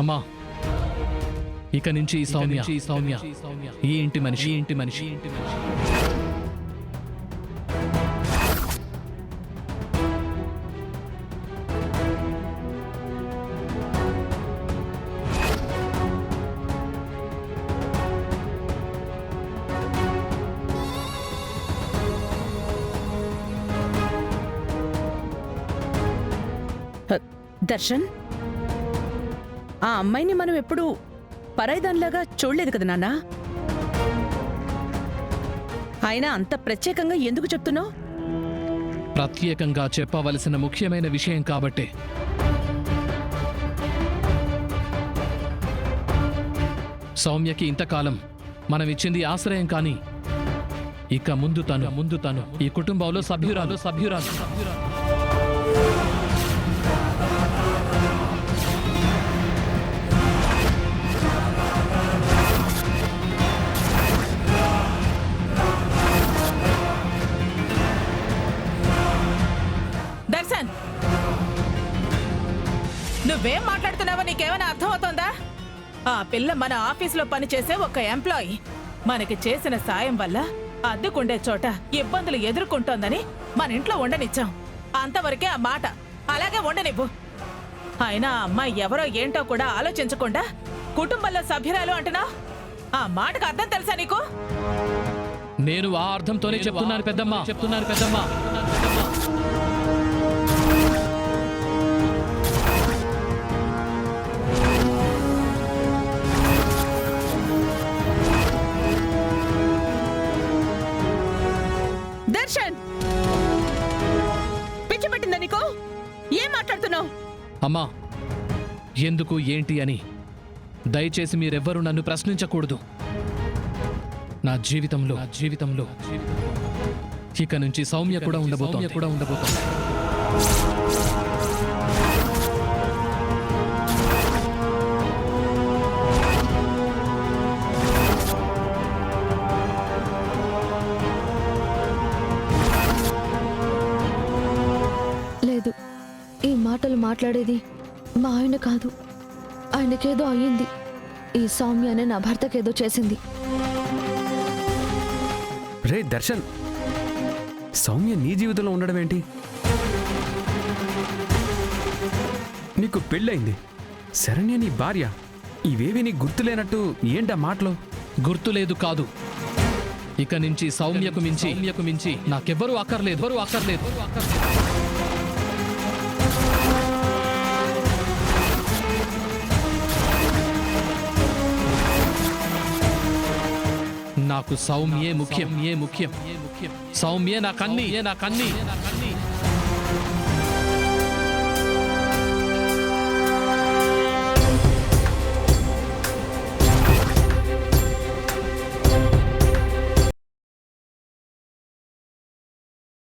అమ్మా, ఇక నుంచి ఈ సౌమ్య ఈ ఇంటి మనిషి. దర్శన్, ఆ అమ్మాయిని మనం ఎప్పుడూ పరాయిదానిలాగా చూడలేదు కదా నాన్నా. అయినా అంత ప్రత్యేకంగా ఎందుకు చెప్తున్నావు? ప్రత్యేకంగా చెప్పవలసిన ముఖ్యమైన విషయం కాబట్టే. సౌమ్యకి ఇంతకాలం మనమిచ్చింది ఆశ్రయం, కానీ ఇక ముందు తను ఈ కుటుంబంలో సభ్యురాలు. దర్శన్, నువ్వేం మాట్లాడుతున్నావో నీకేమైనా అర్థమవుతోందా? ఆ పిల్ల మన ఆఫీసులో పనిచేసే ఒక ఎంప్లాయీ. మనకి చేసిన సాయం వల్ల అద్దెకుండే చోట ఇబ్బందులు ఎదుర్కొంటోందని మన ఇంట్లో ఉండనిచ్చాం. అంతవరకే ఆ మాట, అలాగే ఉండనివ్వు. అయినా ఆ అమ్మాయి ఎవరో ఏంటో కూడా ఆలోచించకుండా కుటుంబంలో సభ్యురాలు అంటున్నా, ఆ మాటకు అర్థం తెలుసా నీకు? నేను ఆ అర్థంతోనే చెప్తున్నాను పెద్దమ్మా. దర్శన్, పిచ్చి పట్టిందా నీకు? ఏం మాట్లాడుతున్నావు? అమ్మా, ఎందుకు ఏంటి అని దయచేసి మీరెవ్వరూ నన్ను ప్రశ్నించకూడదు. నా జీవితంలో ఇక నుంచి సౌమ్య కూడా ఉండబోతోంది. లేదు, ఈ మాటలు మాట్లాడేది మా ఆయన కాదు. ఆయనకేదో అయ్యింది. ఈ సౌమ్య అనే నా భర్తకేదో చేసింది. రే దర్శన్, సౌమ్య నీ జీవితంలో ఉండడం ఏంటి? నీకు పెళ్ళయింది, శరణ్య నీ భార్య. ఇవేవి నీకు గుర్తులేనట్టు ఏంటా మాటలు? గుర్తులేదు కాదు, ఇక నుంచి సౌమ్యకు మించి నాకెవ్వరూ అక్కర్లేదు. నాకు సౌమ్యే ముఖ్యం. సౌమ్యే నాకన్నీ.